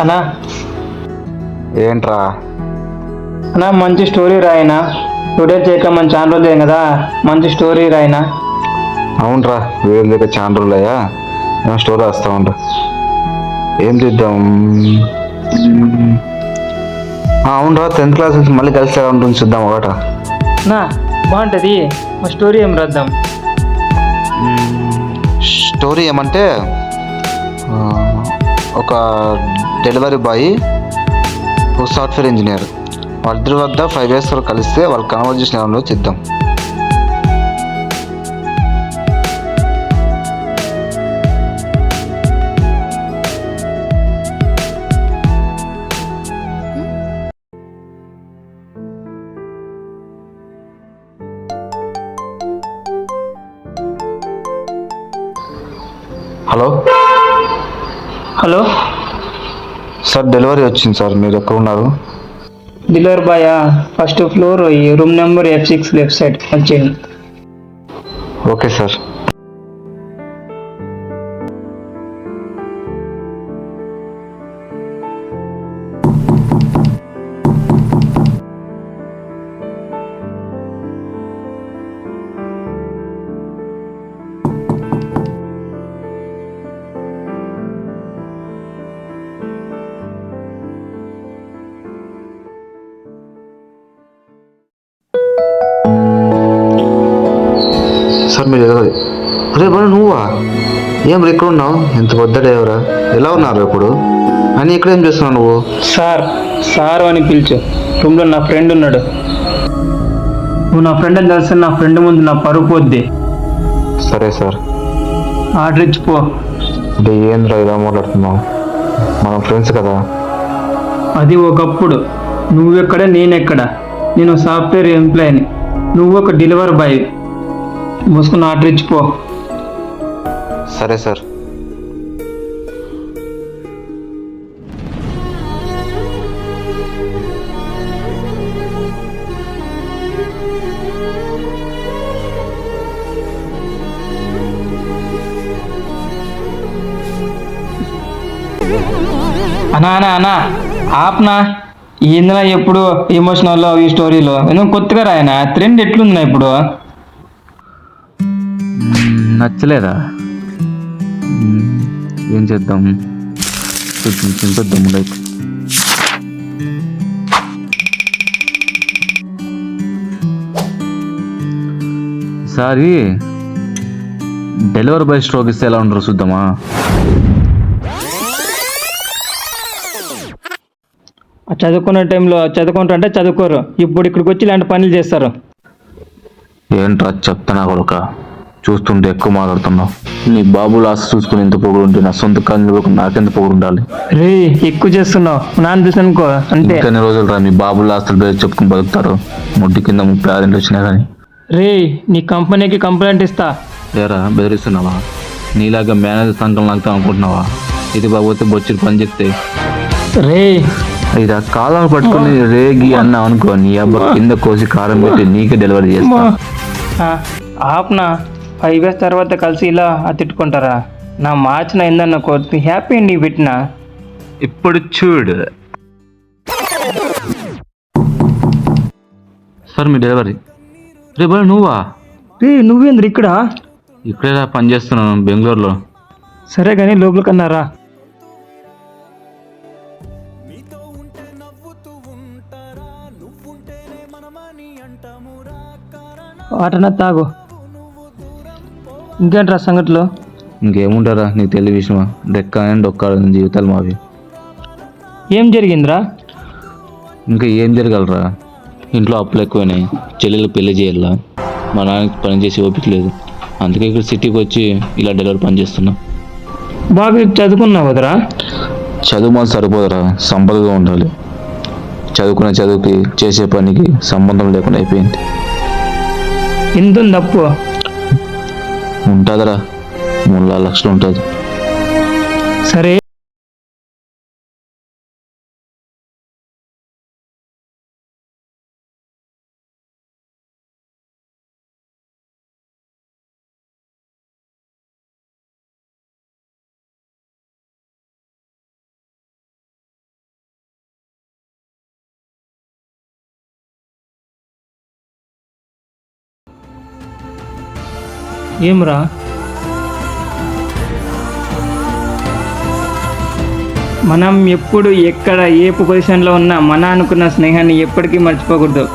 అన్నా ఏంట్రా? అన్నా మంచి స్టోరీ రాయనా. టుడే చేయక మంచి చాలా రోజులు కదా, మంచి స్టోరీ రాయనా. అవునరా, వీళ్ళ దగ్గర చాలా రోజులయ్యా. ఏమో స్టోరీ రాస్తా ఉండు. ఏం చేద్దాం? అవునరా, 10th క్లాస్ నుంచి మళ్ళీ కలిసి ఉంటుంది, చూద్దాం ఒకట. నా బాగుంటుంది. మా స్టోరీ ఏం రాద్దాం? స్టోరీ ఏమంటే ఒక డెలివరీ బాయ్, ఒక సాఫ్ట్వేర్ ఇంజనీర్, వాళ్ళిద్దరి వద్ద 5 years వరకు కలిస్తే వాళ్ళ కన్వర్జేషన్ ఏమన్నా చేద్దాం. హలో హలో సార్, డెలివరీ వచ్చింది సార్. మీరు ఎక్కడ ఉన్నారు? డెలివరీ బాయా? First floor, room number F6 left side వచ్చేయండి. Okay sir. సార్ మీరు అరే బాగా నువ్వా? ఏం ఎక్కడ ఉన్నావు? ఎంత పొద్దుడే ఎవరా? ఎలా ఉన్నారు ఇప్పుడు అని? ఇక్కడ ఏం చేస్తున్నావు నువ్వు? సార్ సార్ అని పిలిచు. రూమ్లో నా ఫ్రెండ్ ఉన్నాడు. నువ్వు నా ఫ్రెండ్ అని తెలిసి నా ఫ్రెండ్ ముందు నా పరుగు పోద్ది. సరే సార్. ఆర్డర్ ఇచ్చిపో. అంటే ఏంద్రా ఇలా మాట్లాడుతున్నావు? మనం ఫ్రెండ్స్ కదా. అది ఒకప్పుడు. నువ్వెక్కడ, నేనెక్కడ? నేను సాఫ్ట్వేర్ ఎంప్లాయీని, నువ్వు ఒక డెలివరీ బాయ్. మూసుకుని ఆర్డర్ ఇచ్చిపో. సరే సార్. అనా అనా అనా ఆప్నా. ఏందినా ఎప్పుడు ఎమోషనల్లో ఈ స్టోరీలో ఎందుకు కొత్తగా రాయనా? ట్రెండ్ ఎట్లుందినా ఇప్పుడు? నచ్చలేదా? ఏం చేద్దాం? చింపేద్దాం లైక్. ఈసారి డెలివరీ బాయ్ స్ట్రోక్ ఇస్తే ఎలా ఉండరు చూద్దామా? చదువుకునే టైంలో చదువుకుంటారంటే చదువుకోరు, ఇప్పుడు ఇక్కడికి వచ్చి ఇలాంటి పనులు చేస్తారు. ఏంట్రా చెప్తానా కొడుక, చూస్తుంటే ఎక్కువ మాట్లాడుతున్నావు. నీ బాబు లాస్ట్ చూసుకుని ఎంత పొగుడుంటే నా సొంత కళ్ళు నాకెంత పొగుడుండాలి? రే ఎక్కువ చేస్తున్నావు. నాన్న చూసి అనుకో అంతే. ఇంకెన్ని రోజులు రా మీ బాబు లాస్టులు పేరు చెప్పుకుని బతుకుతారు? ముడ్డి కింద 36 వచ్చినా కానీ. రే నీ కంపెనీకి కంప్లైంట్ ఇస్తా. లేరా బెదిరిస్తున్నావా? నీలాగా మేనేజర్ సంఘం లాగుతావు అనుకుంటున్నావా? ఇది బాబోతే బొచ్చురు పని చెప్తే రే ఇది ఆ కాలాలు పట్టుకుని రేగి అన్నావు అనుకో, నీ అబ్బా కింద కోసి కారం పెట్టి నీకే డెలివరీ చేస్తా. ఆప్నా 5 years తర్వాత కలిసి ఇలా తిట్టుకుంటారా? నా మార్చిన ఏందన్న కోర్టు హ్యాపీ అండి పెట్టినా. ఇప్పుడు చూడు సార్, మీ డెలివరీ. రే బాయ్ నువ్వా? రే నువ్వేంద్ర ఇక్కడ? ఇక్కడే పని చేస్తున్నాను బెంగళూరులో. సరే కానీ లోపలికన్నారా? వాటనా తాగు. ఇంకేంట్రా సంగతిలో? ఇంకేముంటారా, నీకు తెలియ విషయమా? డెక్క అండ్ ఒక్క జీవితాలు మావి. ఏం జరిగిందిరా? ఇంకా ఏం జరగలరా, ఇంట్లో అప్పులు ఎక్కువైనాయి, చెల్లెలు పెళ్లి చేయాలా, మా నాన్నకి పని చేసి ఓపిక లేదు, అందుకే ఇక్కడ సిటీకి వచ్చి ఇలా డెలివరీ పని చేస్తున్నా. బాగా చదువుకున్నావు కదరా? చదువు మాత్రం సరిపోదురా, సంపదగా ఉండాలి. చదువుకునే చదువుకి చేసే పనికి సంబంధం లేకుండా అయిపోయింది. ఎంత ఉంది అప్పు? ఉంటుందిరా, 3 లక్షలు ఉంటుంది. సరే ఏమ్రా? మనం ఎప్పుడు ఎక్కడ ఏ పొజిషన్లో ఉన్నా మన అనుకున్న స్నేహాన్ని ఎప్పటికీ మర్చిపోకూడదు.